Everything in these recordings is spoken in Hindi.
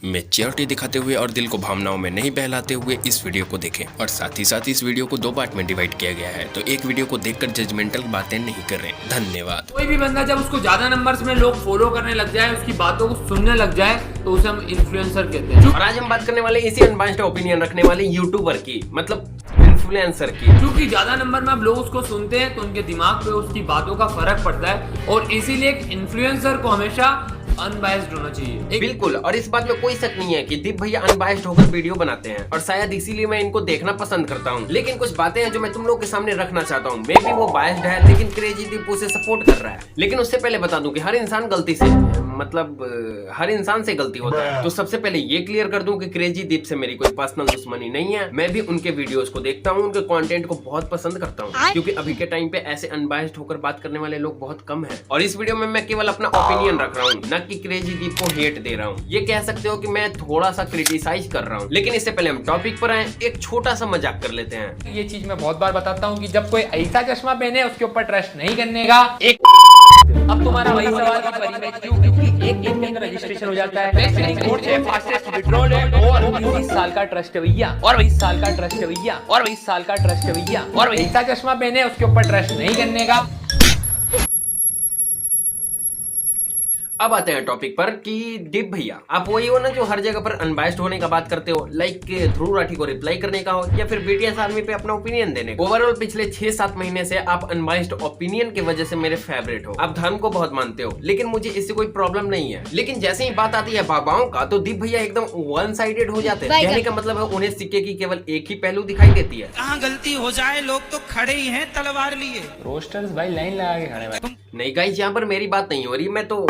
मैच्योरिटी दिखाते हुए और दिल को भावनाओं में नहीं बहलाते हुए इस वीडियो को देखें। और साथ ही इस वीडियो को 2 पार्ट में डिवाइड किया गया है, तो एक वीडियो को देखकर जजमेंटल बातें नहीं करें। धन्यवाद। कोई भी बंदा जब उसको ज्यादा नंबर्स में लोग फॉलो करने लग जाए, उसकी बातों को सुनने लग जाए, तो उसे हम इन्फ्लुएंसर कहते हैं। और आज हम बात करने वाले इसी अनबायस्ड ओपिनियन रखने वाले यूट्यूबर की, मतलब इन्फ्लुएंसर की। क्योंकि ज्यादा नंबर में अब लोग उसको सुनते हैं तो उनके दिमाग पे उसकी बातों का फर्क पड़ता है, और इसीलिए एक इन्फ्लुएंसर को हमेशा अनबायस्ड होना चाहिए। बिल्कुल, और इस बात में कोई शक नहीं है कि दीप भैया अनबायस्ड होकर वीडियो बनाते हैं, और शायद इसीलिए मैं इनको देखना पसंद करता हूँ। लेकिन कुछ बातें हैं जो मैं तुम लोग के सामने रखना चाहता हूँ। मे भी वो बायस्ड है, लेकिन क्रेजी दीप उसे सपोर्ट कर रहा है। लेकिन उससे पहले बता दूं कि हर इंसान गलती से, मतलब हर इंसान से गलती होता है। तो सबसे पहले ये क्लियर कर दूं कि क्रेजी दीप से मेरी कोई पर्सनल दुश्मनी नहीं है। मैं भी उनके वीडियोस को देखता हूँ, उनके कंटेंट को बहुत पसंद करता हूँ, क्योंकि अभी के टाइम पे ऐसे अनबायस्ड होकर बात करने वाले लोग बहुत कम हैं। और इस वीडियो में मैं केवल अपना ओपिनियन रख रहा हूँ, न कि क्रेजी दीप को हेट दे रहा हूँ। ये कह सकते हो कि मैं थोड़ा सा क्रिटिसाइज कर रहा हूँ। लेकिन इससे पहले हम टॉपिक पर आए, एक छोटा सा मजाक कर लेते हैं। ये चीज मैं बहुत बार बताता हूँ कि जब कोई ऐसा चश्मा पहने उसके ऊपर ट्रस्ट नहीं करने का। एक अब तुम्हारा वही सवाल कि परिवेश क्यों, क्योंकि एक दिन के अंदर रजिस्ट्रेशन हो जाता है, फास्टेस्ट विड्रॉल है, और 20 साल का ट्रस्ट है भैया, और 20 साल का ट्रस्ट है भैया, और 20 साल का ट्रस्ट है भैया, और ऐसा चश्मा पहने उसके ऊपर ट्रस्ट नहीं करने का। अब आते हैं टॉपिक पर कि दीप भैया, आप वही हो ना जो हर जगह पर अनबायस्ड होने का बात करते हो, लाइक ध्रुव राठी को रिप्लाई करने का हो, या फिर बीटीएस आर्मी पे अपना ओपिनियन देने का। ओवरऑल पिछले 6-7 महीने से आप अनबायस्ड ओपिनियन की वजह से मेरे फेवरेट हो। आप धर्म को बहुत मानते हो, लेकिन मुझे इससे कोई प्रॉब्लम नहीं है। लेकिन जैसे ही बात आती है बाबाओं का, तो दीप भैया एकदम वन साइडेड हो जाते हैं। कहने का मतलब है उन्हें सिक्के की केवल एक ही पहलू दिखाई देती है। कहाँ गलती हो जाए लोग तो खड़े ही हैं तलवार लिए। रोस्टर्स भाई लाइन लगा के खड़े भाई। नहीं गाइस, यहाँ पर मेरी बात नहीं हो रही। मैं तो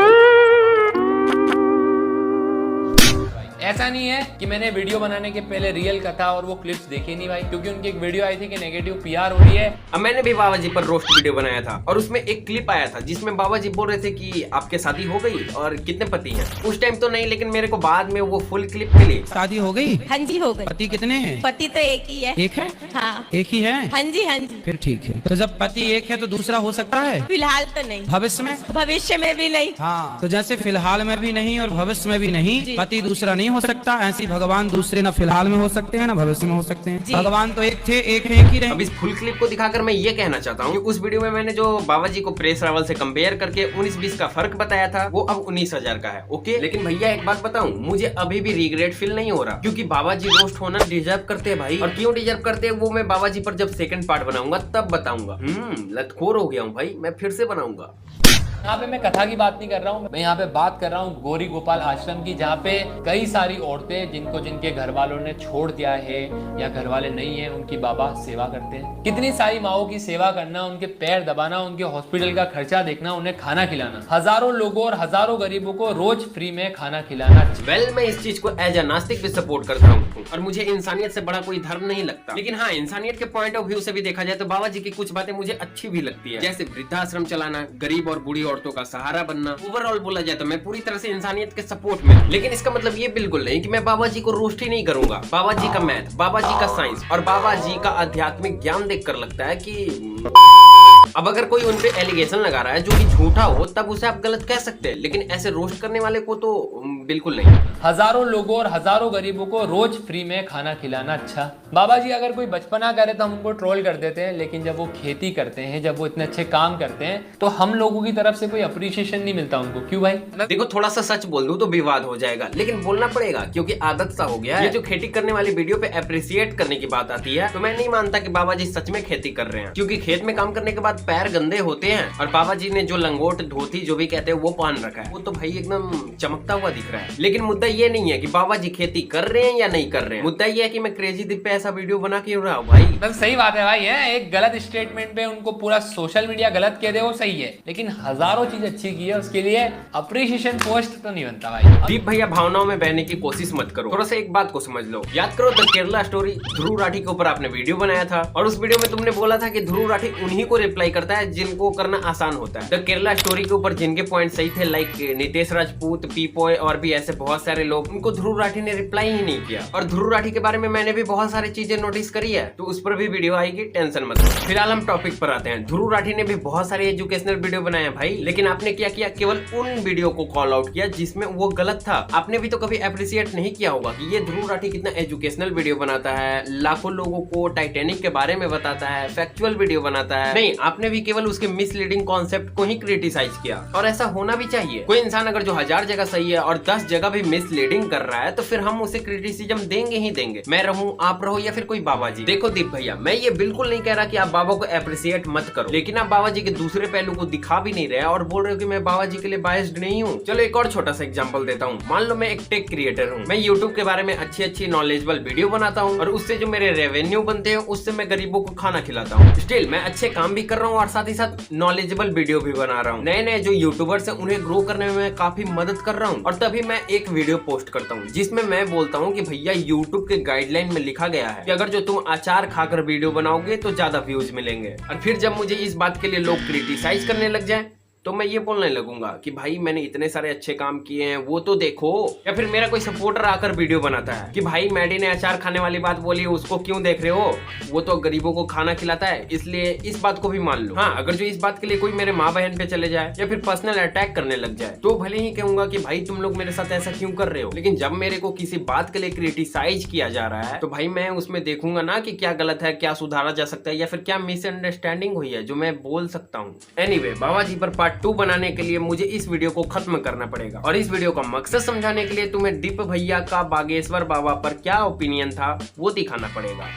ऐसा नहीं है कि मैंने वीडियो बनाने के पहले रियल कथा और वो क्लिप्स देखे नहीं भाई, क्योंकि उनकी एक वीडियो आई थी कि नेगेटिव पीआर हो रही है। अब मैंने भी बाबा जी पर रोस्ट वीडियो बनाया था, और उसमें एक क्लिप आया था जिसमें बाबा जी बोल रहे थे कि आपके शादी हो गई और कितने पति हैं। उस टाइम तो नहीं, लेकिन मेरे को बाद में वो फुल क्लिप मिली। शादी हो गई? हाँ जी हो गई। पति कितने हैं? पति तो एक ही है। एक है? हाँ। एक ही है? हाँ जी हाँ जी। फिर ठीक है। तो जब पति एक है तो दूसरा हो सकता है? फिलहाल तो नहीं। भविष्य में? भविष्य में भी नहीं। हाँ, तो जैसे फिलहाल में भी नहीं और भविष्य में भी नहीं, पति दूसरा नहीं हो सकता, ऐसी भगवान दूसरे न फिलहाल में हो सकते हैं न भविष्य में हो सकते हैं। भगवान तो एक थे, एक है, एक ही रहे। अब इस फुल क्लिप को दिखाकर मैं ये कहना चाहता हूँ कि उस वीडियो में मैंने जो बाबा जी को प्रेस रावल से कंपेयर करके 19-20 का फर्क बताया था, वो अब 19,000 का है। ओके, लेकिन भैया एक बात बताऊं, मुझे अभी भी रिग्रेट फील नहीं हो रहा, क्योंकि बाबा जी रोस्ट होना डिजर्व करते हैं भाई। और क्यों डिजर्व करते हैं वो मैं बाबा जी पर जब सेकंड पार्ट बनाऊंगा तब बताऊंगा। लतखोर हो गया हूँ भाई, मैं फिर से बनाऊंगा। यहाँ पे मैं कथा की बात नहीं कर रहा हूँ, मैं यहाँ पे बात कर रहा हूँ गौरी गोपाल आश्रम की, जहाँ पे कई सारी औरतें जिनके घर वालों ने छोड़ दिया है या घर वाले नहीं है, उनकी बाबा सेवा करते हैं। कितनी सारी माओं की सेवा करना, उनके पैर दबाना, उनके हॉस्पिटल का खर्चा देखना, उन्हें खाना खिलाना, हजारों लोगों और हजारों गरीबों को रोज फ्री में खाना खिलाना। वेल, मैं इस चीज को एज ए नास्तिक भी सपोर्ट करता हूँ, और मुझे इंसानियत से बड़ा कोई धर्म नहीं लगता। लेकिन हाँ, इंसानियत के पॉइंट ऑफ व्यू से भी देखा जाए तो बाबा जी की कुछ बातें मुझे अच्छी भी लगती है, जैसे वृद्धाश्रम चलाना, गरीब और बूढ़ी औरतों का सहारा बनना। ओवरऑल बोला जाए तो मैं पूरी तरह से इंसानियत के सपोर्ट में। लेकिन इसका मतलब ये बिल्कुल नहीं कि मैं बाबा जी को रोस्ट ही नहीं करूंगा। बाबा जी का मैथ, बाबा जी का साइंस और बाबा जी का आध्यात्मिक ज्ञान देखकर लगता है कि अब अगर कोई उनपे एलिगेशन लगा रहा है जो कि झूठा हो, तब उसे आप गलत कह सकते हैं, लेकिन ऐसे रोस्ट करने वाले को तो बिल्कुल नहीं। हजारों लोगों और हजारों गरीबों को रोज फ्री में खाना खिलाना। अच्छा, बाबा जी अगर कोई बचपना करे तो हम उनको ट्रोल कर देते हैं, लेकिन जब वो खेती करते हैं, जब वो इतने अच्छे काम करते हैं, तो हम लोगों की तरफ से कोई अप्रिशिएशन नहीं मिलता उनको। क्यों भाई? देखो, थोड़ा सा सच बोल दूं तो विवाद हो जाएगा, लेकिन बोलना पड़ेगा क्योंकि आदत सा हो गया है। ये जो खेती करने वाली वीडियो पे अप्रिशिएट करने की बात आती है, तो मैं नहीं मानता कि बाबा जी सच में खेती कर रहे हैं, क्योंकि खेत में काम करने के बाद पैर गंदे होते हैं। और बाबा जी ने जो लंगोट, धोती, जो भी कहते हैं, वो पहन रखा है, वो तो भाई एकदम चमकता हुआ दिख रहा है। लेकिन मुद्दा ये नहीं है कि बाबा जी खेती कर रहे हैं या नहीं कर रहे हैं। मुद्दा ये है कि मैं क्रेजी दीप पे ऐसा वीडियो बना क्यों रहा हूँ भाई। तो सही बात है भाई, है एक गलत स्टेटमेंट पे उनको पूरा सोशल मीडिया गलत कह दे, वो सही है, लेकिन हजारों चीज अच्छी की है, उसके लिए अप्रिशिएशन पोस्ट तो नहीं बनता भाई। दीप भैया, भावनाओं में बहने की कोशिश मत करो, थोड़ा सा एक बात को समझ लो। याद करो द केरला स्टोरी, ध्रुव राठी के ऊपर आपने वीडियो बनाया था, और उस वीडियो में तुमने बोला था कि ध्रुव राठी उन्हीं को रिप्लाई करता है जिनको करना आसान होता है। द केरला स्टोरी के ऊपर जिनके पॉइंट सही थे, लाइक नितेश राजपूत, पीपॉय और भी ऐसे बहुत सारे लोग, उनको ध्रुव राठी ने रिप्लाई ही नहीं किया। और ध्रुव राठी के बारे में मैंने भी बहुत सारी चीजें नोटिस करी है, तो उस पर भी वीडियो आएगी, टेंशन मत लो। फिलहाल हम टॉपिक पर आते हैं। ध्रुव राठी ने भी बहुत सारे एजुकेशनल वीडियो बनाए हैं भाई, लेकिन आपने क्या किया, केवल उन वीडियो को कॉल आउट किया जिसमें वो गलत था। आपने भी तो कभी अप्रिशिएट नहीं किया होगा कि ये ध्रुव राठी कितना एजुकेशनल वीडियो बनाता है, लाखों लोगों को टाइटैनिक के बारे में बताता है, फैक्चुअल वीडियो बनाता है। नहीं, आपने भी केवल उसके मिसलीडिंग कॉन्सेप्ट को ही क्रिटिसाइज किया, और ऐसा होना भी चाहिए। कोई इंसान अगर जो 1000 जगह सही है और 10 जगह भी मिसलीडिंग कर रहा है, तो फिर हम उसे क्रिटिसिज्म देंगे ही देंगे, मैं रहूं, आप रहो या फिर कोई बाबा जी। देखो दीप भैया, मैं ये बिल्कुल नहीं कह रहा कि आप बाबा को अप्रिशिएट मत करो, लेकिन आप बाबा जी के दूसरे पहलू को दिखा भी नहीं रहे और बोल रहे हो कि मैं बाबा जी के लिए बायस्ड नहीं हूँ। चलो एक और छोटा सा एग्जांपल देता हूँ। मान लो मैं एक टेक क्रिएटर हूँ, मैं यूट्यूब के बारे में अच्छी नॉलेजेबल वीडियो बनाता हूँ, और उससे जो मेरे रेवेन्यू बनते हैं उससे मैं गरीबों को खाना खिलाता हूँ। स्टिल मैं अच्छे काम भी कर रहा हूँ और साथ ही साथ नॉलेजेबल वीडियो भी बना रहा हूँ। नए जो यूट्यूबर्स हैं उन्हें ग्रो करने में मैं काफी मदद कर रहा हूँ। और तभी मैं एक वीडियो पोस्ट करता हूँ जिसमें मैं बोलता हूँ कि भैया यूट्यूब के गाइडलाइन में लिखा गया है कि अगर जो तुम अचार खाकर वीडियो बनाओगे तो ज्यादा व्यूज मिलेंगे। और फिर जब मुझे इस बात के लिए लोग क्रिटिसाइज करने लग जाए, तो मैं ये बोलने लगूंगा कि भाई मैंने इतने सारे अच्छे काम किए हैं, वो तो देखो। या फिर मेरा कोई सपोर्टर आकर वीडियो बनाता है कि भाई मैडी ने अचार खाने वाली बात बोली, उसको क्यों देख रहे हो, वो तो गरीबों को खाना खिलाता है, इसलिए इस बात को भी मान लो। हाँ, अगर जो इस बात के लिए कोई मेरे माँ बहन पे चले जाए या फिर पर्सनल अटैक करने लग जाए, तो भले ही कहूंगा कि भाई तुम लोग मेरे साथ ऐसा क्यों कर रहे हो। लेकिन जब मेरे को किसी बात के लिए क्रिटिसाइज किया जा रहा है, तो भाई मैं उसमें देखूंगा ना कि क्या गलत है, क्या सुधारा जा सकता है, या फिर क्या मिसअंडरस्टैंडिंग हुई है जो मैं बोल सकता हूँ। एनीवे, बाबा जी पर पार्ट 2 बनाने के लिए मुझे इस वीडियो को खत्म करना पड़ेगा, और इस वीडियो का मकसद समझाने के लिए तुम्हें दीप भैया का बागेश्वर बाबा पर क्या ओपिनियन था वो दिखाना पड़ेगा।